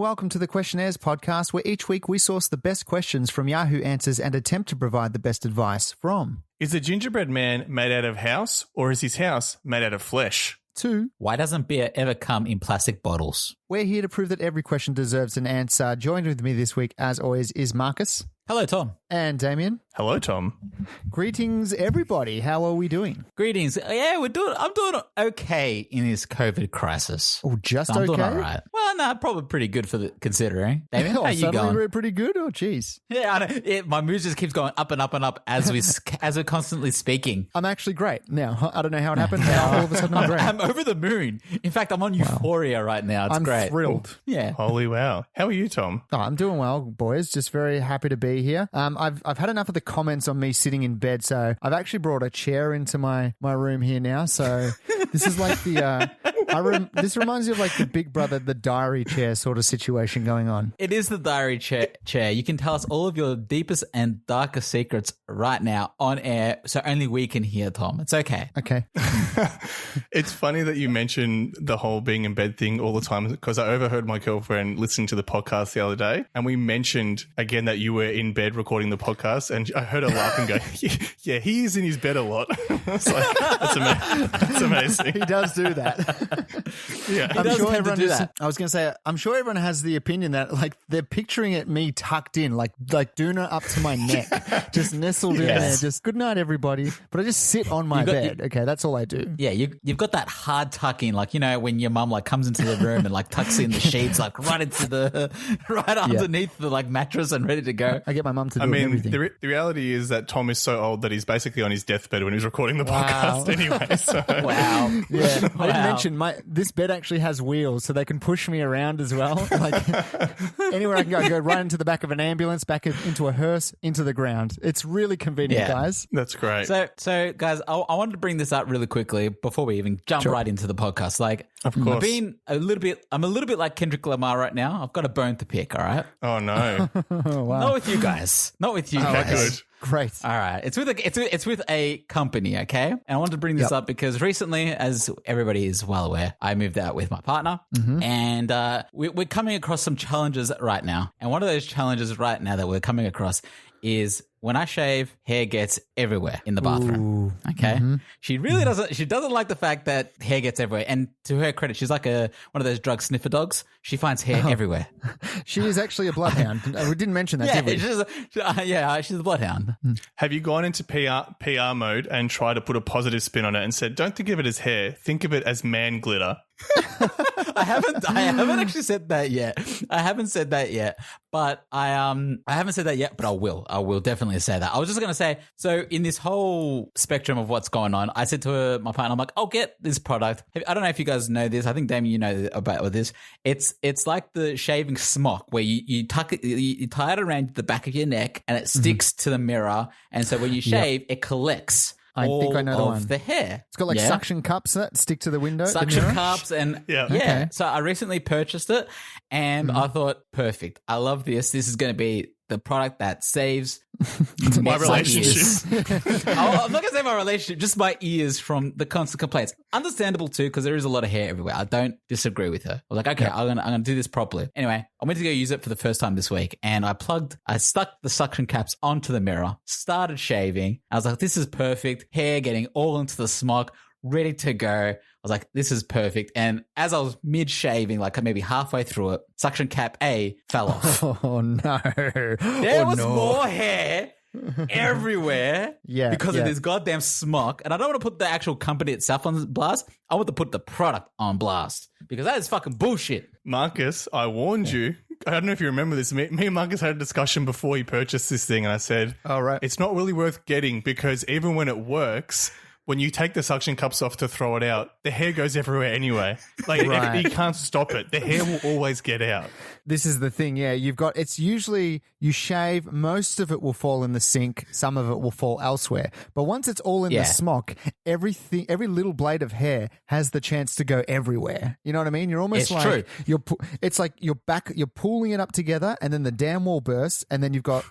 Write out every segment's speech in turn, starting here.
welcome to the Questionnaires podcast, where each week we source the best questions from Yahoo Answers and attempt to provide the best advice from. Is the gingerbread man made out of house, or is his house made out of flesh? 2. Why doesn't beer ever come in plastic bottles? We're here to prove that every question deserves an answer. Joined with me this week, as always, is Marcus. Hello, Tom. And Damien. Hello, Tom. Greetings, everybody. How are we doing? Greetings. Yeah, I'm doing okay in this COVID crisis. Oh, just I'm okay? doing all right. Well, no, probably pretty good for considering. Damien, how you suddenly going? we're pretty good? Oh, geez. Yeah, I know. My mood just keeps going up and up and up as we're constantly speaking. I'm actually great now. I don't know how it happened. Now all of a sudden I'm great. I'm over the moon. In fact, I'm on euphoria right now. It's great. I'm thrilled. Yeah. Holy wow. How are you, Tom? Oh, I'm doing well, boys. Just very happy to be here. I've had enough of the comments on me sitting in bed, so I've actually brought a chair into my room here now. So this is like the this reminds me of like the Big Brother, the diary chair sort of situation going on. It is the diary chair. You can tell us all of your deepest and darkest secrets right now on air, so only we can hear, Tom. It's okay. Okay. It's funny that you mention the whole being in bed thing all the time, because I overheard my girlfriend listening to the podcast the other day, and we mentioned again that you were in bed recording the podcast, and I heard her laugh and go, yeah, he is in his bed a lot. It's like, that's amazing. He does do that. Yeah. I'm sure everyone do that. I was going to say, I'm sure everyone has the opinion that like they're picturing it me tucked in, like Duna up to my neck, just nestled in there. Just good night, everybody. But I just sit on my bed. Okay, that's all I do. Yeah, you've got that hard tuck in, like, you know, when your mum like comes into the room and like tucks in the sheets like right into right underneath the like mattress and ready to go. I get my mum to do everything. The reality is that Tom is so old that he's basically on his deathbed when he's recording the podcast anyway. So. Wow. Yeah. I didn't mention this bed actually has wheels, so they can push me around as well. Like anywhere I can go right into the back of an ambulance, back into a hearse, into the ground. It's really convenient, guys. That's great. So guys, I wanted to bring this up really quickly before we even jump right into the podcast. Like, of course, I'm a little bit like Kendrick Lamar right now. I've got a bone to pick. All right. Oh no. Oh, wow. Not with you guys. Not with you guys. Good. Great. All right. It's with a company, okay? And I wanted to bring this up because recently, as everybody is well aware, I moved out with my partner, and we're coming across some challenges right now. And one of those challenges right now that we're coming across is when I shave, hair gets everywhere in the bathroom. Ooh. Okay. She really doesn't like the fact that hair gets everywhere. And to her credit, she's like one of those drug sniffer dogs. She finds hair everywhere. She is actually a bloodhound. We didn't mention that, did we? She's a bloodhound. Have you gone into PR mode and tried to put a positive spin on it and said, don't think of it as hair, think of it as man glitter? I haven't actually said that yet. I haven't said that yet. But I haven't said that yet, but I will. I will definitely say that. I was just going to say, so in this whole spectrum of what's going on, I said to my partner, I'm like, I'll get this product. I don't know if you guys know this. I think, Damien, you know about this. It's like the shaving smock where you tuck it, you tie it around the back of your neck and it sticks to the mirror. And so when you shave, it collects I think I know the one. The hair. It's got like suction cups that stick to the window. Suction cups and Okay. So I recently purchased it and I thought, perfect. I love this. This is going to be the product that saves my relationship. I'm not going to say my relationship, just my ears from the constant complaints. Understandable too, because there is a lot of hair everywhere. I don't disagree with her. I was like, okay, I'm gonna do this properly. Anyway, I went to go use it for the first time this week and I stuck the suction caps onto the mirror, started shaving. I was like, this is perfect. Hair getting all into the smock, ready to go. I was like, this is perfect. And as I was mid-shaving, like maybe halfway through it, suction cap A fell off. Oh, no. There was more hair everywhere because of this goddamn smock. And I don't want to put the actual company itself on blast. I want to put the product on blast because that is fucking bullshit. Marcus, I warned you. I don't know if you remember this. Me and Marcus had a discussion before he purchased this thing, and I said, it's not really worth getting because even when it works, when you take the suction cups off to throw it out, the hair goes everywhere anyway. Like, you can't stop it. The hair will always get out. This is the thing, it's usually you shave, most of it will fall in the sink, some of it will fall elsewhere. But once it's all in the smock, every little blade of hair has the chance to go everywhere. You know what I mean? You're almost it's like you're pulling it up together and then the damn wall bursts and then you've got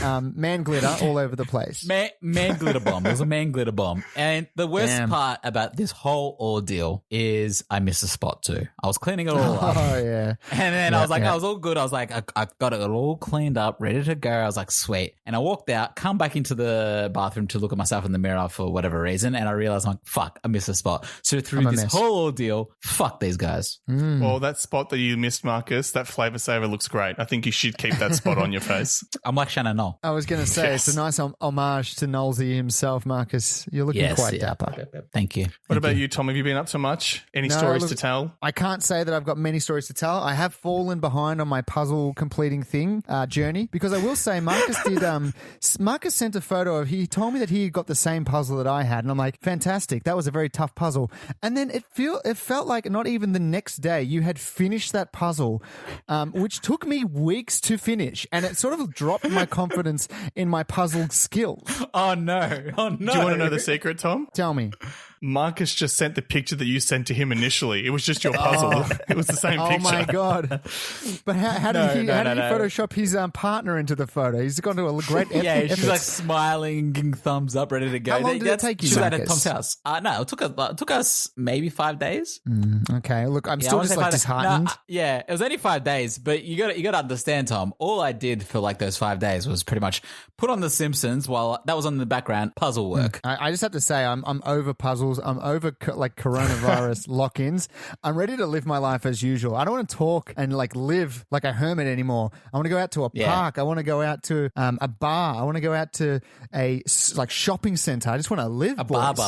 man glitter all over the place. Man glitter bomb. It was a man glitter bomb. And mean, the worst Damn. part about this whole ordeal is I missed a spot too. I was cleaning it all up. Oh, yeah. And then I was like, I was all good. I was like, I got it all cleaned up, ready to go. I was like, sweet. And I walked out, come back into the bathroom to look at myself in the mirror for whatever reason. And I realized, I'm like, fuck, I missed a spot. So through this whole ordeal, fuck these guys. Well, that spot that you missed, Marcus, that flavor saver looks great. I think you should keep that spot on your face. I'm like Shannon Knoll. I was going to say, it's a nice homage to Knowlesy himself, Marcus. You're looking quite dapper. Thank you. What about you, Tom? Have you been up to much? Any stories to tell? I can't say that I've got many stories to tell. I have fallen behind on my puzzle completing thing journey, because I will say Marcus did. Marcus sent a photo of. He told me that he got the same puzzle that I had, and I'm like, fantastic. That was a very tough puzzle. And then it felt like not even the next day you had finished that puzzle, which took me weeks to finish, and it sort of dropped my confidence in my puzzle skills. Oh no! Oh no! Do you want to know the secret, Tom? Tell me. Marcus just sent the picture that you sent to him initially. It was just your puzzle. It was the same picture. Oh my god! But how did he Photoshop his partner into the photo? He's gone to a great effort. She's like smiling, giving thumbs up, ready to go. How long did it take you, She was Marcus? at Tom's house. No, it took us maybe 5 days. Okay, look, I'm still just like disheartened. It was only 5 days, but you got to understand, Tom. All I did for like those 5 days was pretty much put on The Simpsons while that was on in the background, puzzle work. I just have to say, I'm over puzzles. I'm over like coronavirus lock-ins. I'm ready to live my life as usual. I don't want to talk and like live like a hermit anymore. I want to go out to a park. I want to go out to a bar. I want to go out to a like shopping center. I just want to live.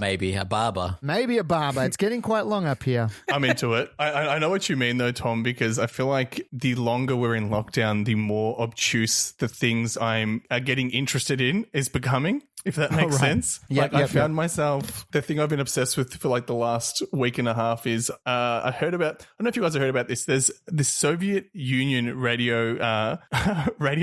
Maybe a barber. It's getting quite long up here. I'm into it. I know what you mean though, Tom, because I feel like the longer we're in lockdown, the more obtuse the things I'm getting interested in is becoming. If that makes sense. I found myself, the thing I've been obsessed with for like the last week and a half is I don't know if you guys have heard about this. There's this Soviet Union radio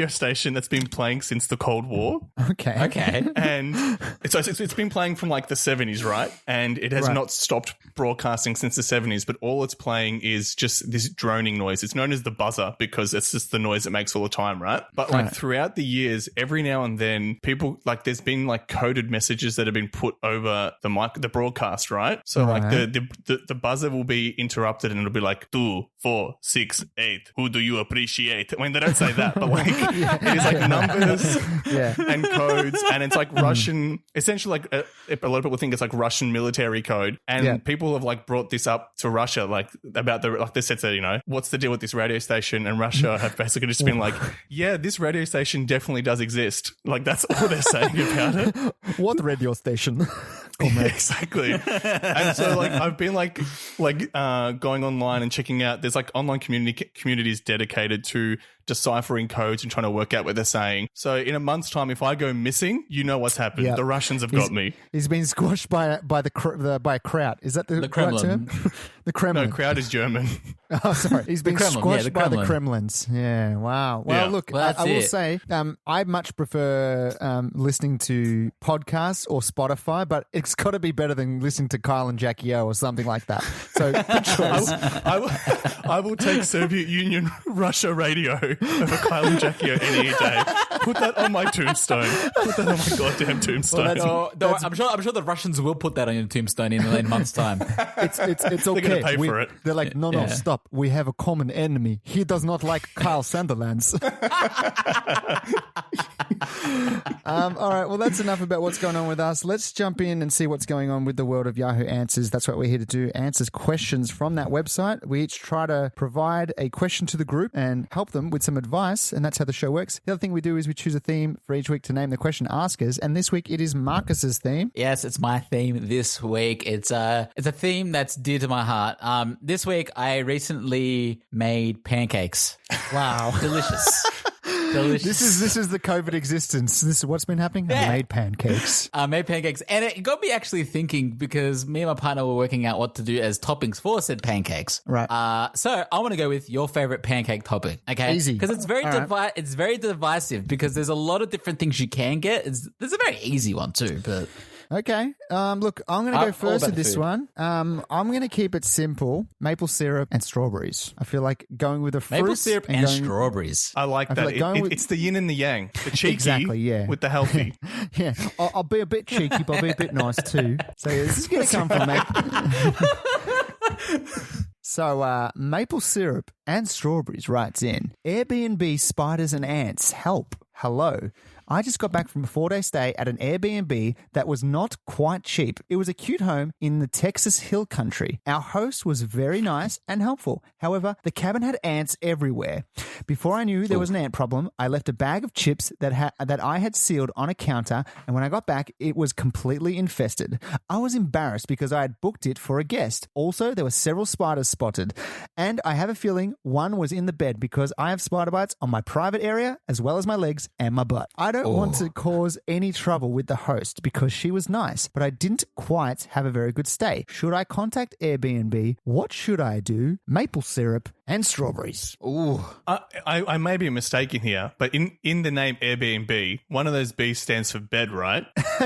station that's been playing since the Cold War. Okay. And it's been playing from like the 70s, right? And it has not stopped broadcasting since the 70s, but all it's playing is just this droning noise. It's known as the buzzer because it's just the noise it makes all the time, right? But like throughout the years, every now and then people like there's been like coded messages that have been put over the broadcast, right? So like the buzzer will be interrupted and it'll be like 2, 4, 6, 8. Who do you appreciate? I mean, they don't say that, but like it is like numbers and codes, and it's like Russian. Essentially, like a lot of people think it's like Russian military code, and people have like brought this up to Russia, like about they said that what's the deal with this radio station, and Russia have basically just been like, yeah, this radio station definitely does exist. Like that's all they're saying about it. What radio station? Yeah, exactly. And so like I've been like going online and checking out, there's like online communities dedicated to deciphering codes and trying to work out what they're saying. So in a month's time, if I go missing, you know what's happened. The Russians have got me. He's been squashed by a kraut. Is that the Kremlin? Right term? The Kremlin. No, kraut is German. Oh, sorry. He's been squashed by the Kremlins. Yeah. Wow. Well, look, I will say, I much prefer listening to podcasts or Spotify, but it's got to be better than listening to Kyle and Jackie O or something like that. So good choice. I will take Soviet Union Russia radio over Kyle and Jackie O any day. Put that on my tombstone. Put that on my goddamn tombstone. I'm sure the Russians will put that on your tombstone in a month's time. It's okay. They're going to pay for it. They're like, no, stop. We have a common enemy. He does not like Kyle Sanderlands. All right. Well, that's enough about what's going on with us. Let's jump in and see what's going on with the world of Yahoo Answers. That's what we're here to do. Answers questions from that website. We each try to provide a question to the group and help them with some advice, and that's how the show works. The other thing we do is we choose a theme for each week to name the question askers, and this week it is Marcus's theme. Yes, it's my theme this week. It's a theme that's dear to my heart. This week I recently made pancakes. Wow. Delicious. Delicious. This is the COVID existence. This is what's been happening. I made pancakes. I made pancakes, and it got me actually thinking because me and my partner were working out what to do as toppings for said pancakes. Right. So I want to go with your favorite pancake topping. Okay. Easy. Because it's very it's very divisive because there's a lot of different things you can get. There's a very easy one too, but. Okay. Look, I'm going to I'm go all first about with the this food. one. I'm going to keep it simple. Maple syrup and strawberries. I feel like going with a fruit. Maple syrup and going- strawberries. I like I feel that. like going with- It's the yin and the yang. The cheeky Exactly, yeah. with the healthy. Yeah, I'll be a bit cheeky, but I'll be a bit nice too. So this is going to come from me. So, maple syrup and strawberries writes in, Airbnb spiders and ants, help. Hello. I just got back from a 4-day stay at an Airbnb that was not quite cheap. It was a cute home in the Texas Hill Country. Our host was very nice and helpful. However, the cabin had ants everywhere. Before I knew there was an ant problem, I left a bag of chips that I had sealed on a counter, and when I got back, it was completely infested. I was embarrassed because I had booked it for a guest. Also, there were several spiders spotted, and I have a feeling one was in the bed because I have spider bites on my private area as well as my legs and my butt. I don't want to cause any trouble with the host because she was nice, but I didn't quite have a very good stay. Should I contact Airbnb? What should I do? Maple syrup and strawberries. Ooh. I may be mistaken here, but in the name Airbnb, one of those B's stands for bed, right?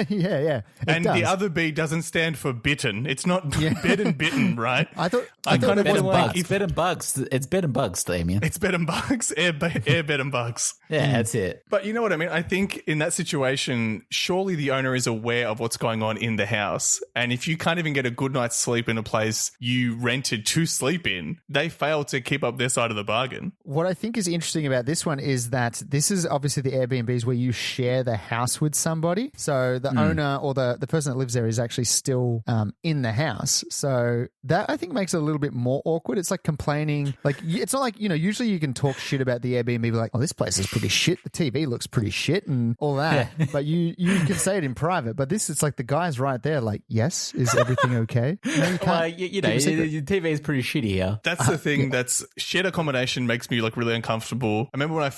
yeah. And does. the other B doesn't stand for bitten. It's not bed and bitten, right? I thought I kind of Bed feel and like bugs. if Bed and bugs. It's bed and bugs, Damien. it's bed and bugs, air bed and bugs. Yeah, that's it. But you know what I mean? I think in that situation, surely the owner is aware of what's going on in the house. And if you can't even get a good night's sleep in a place you rented to sleep in, they fail to keep up their side of the bargain. What I think is interesting about this one is that this is obviously the Airbnbs where you share the house with somebody. So the owner or the person that lives there is actually still in the house. So that I think makes it a little bit more awkward. It's like complaining. Like it's not like, usually you can talk shit about the Airbnb, be like, oh, this place is pretty shit. The TV looks pretty shit and all that. Yeah. But you can say it in private. But this, it's like the guy's right there like, yes, is everything okay? No, you can't. Well, keep a secret. your TV is pretty shitty here. That's the thing. That's shared accommodation makes me like really uncomfortable. I remember when the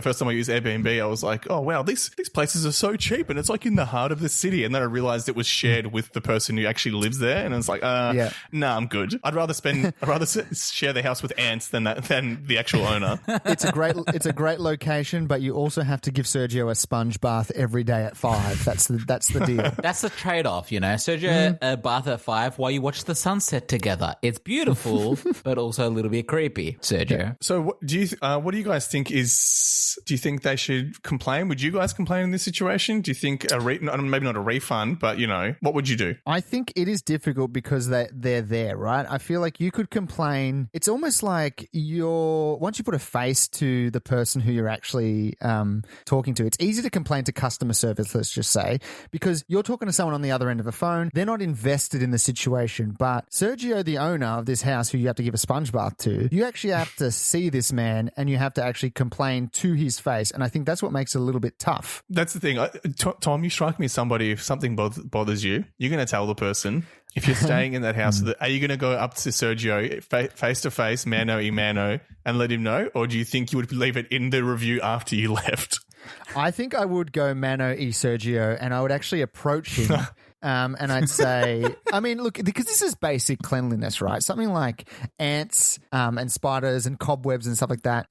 first time I used Airbnb, I was like, oh wow, these places are so cheap and it's like in the heart of the city. And then I realized it was shared with the person who actually lives there. And it's like, nah, I'm good. I'd rather share the house with ants than the actual owner. It's a great location, but you also have to give Sergio a sponge bath every day at 5. That's the deal. That's the trade-off, Sergio, a bath at 5 while you watch the sunset together. It's beautiful, but also a little bit creepy, Sergio. So what do you guys think do you think they should complain? Would you guys complain in this situation? Do you think maybe not a refund, but what would you do? I think it is difficult because they're there, right? I feel like you could complain. It's almost like once you put a face to the person who you're actually talking to, it's easy to complain to customer service, let's just say, because you're talking to someone on the other end of a phone. They're not invested in the situation. But Sergio, the owner of this house who you have to give a sponge bath to, you actually have to see this man and you have to actually complain to his face. And I think that's what makes it a little bit tough. That's the thing. Tom, you strike me as somebody, if something bothers you, you're going to tell the person. If you're staying in that house, are you going to go up to Sergio face to face, mano y mano, and let him know? Or do you think you would leave it in the review after you left? I think I would go mano y Sergio and I would actually approach him. And I'd say, I mean, look, because this is basic cleanliness, right? Something like ants and spiders and cobwebs and stuff like that.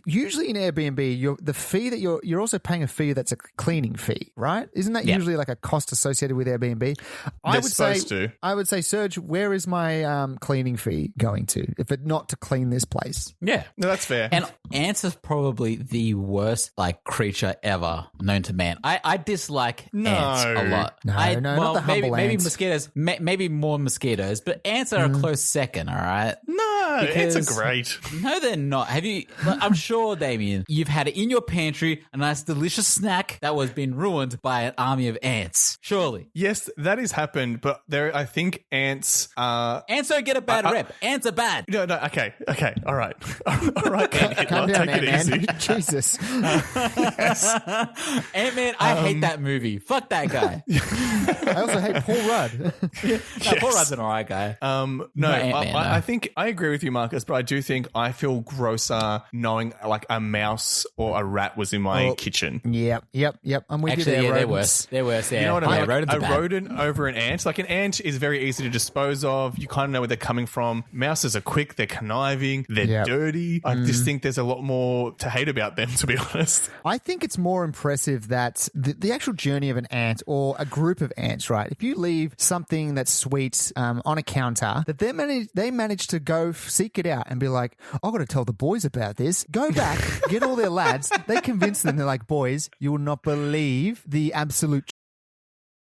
Usually in Airbnb, the fee that you're also paying a fee that's a cleaning fee, right? Isn't that usually like a cost associated with Airbnb? I would say, Serge, where is my cleaning fee going to? If it not to clean this place? Yeah. No, that's fair. And ants is probably the worst creature ever known to man. I dislike ants a lot. Not the humble maybe ants. mosquitoes, maybe more mosquitoes, but ants are a close second, all right? No, ants are great. No, they're not. Have you? I'm sure, Damien, you've had it in your pantry, a nice delicious snack that was being ruined by an army of ants. Surely. Yes, that has happened, but I think ants are... Ants don't get a bad rep. Ants are bad. No, okay, all right. All right, Ant Hitler, Calm down, take it Ant-Man. easy. Jesus. Ant-Man, I hate that movie. Fuck that guy. I also hate Paul Rudd. Paul Rudd's an alright guy. No, Ant-Man, no. I think I agree with you, Marcus, but I do think I feel grosser knowing like a mouse or a rat was in my kitchen. Yep. I'm with Actually, you there, they're rodents. worse. They're worse, yeah. You know what I mean? Rodents are A bad. rodent over an ant. Like an ant is very easy to dispose of. You kind of know where they're coming from. Mouses are quick. They're conniving. They're dirty. I just think there's a lot more to hate about them, to be honest. I think it's more impressive that the actual journey of an ant or a group of ants, right? right? If you leave something that's sweet on a counter, that they manage to go seek it out and be like, I've got to tell the boys about this. Go back, get all their lads. They convince them. They're like, boys, you will not believe the absolute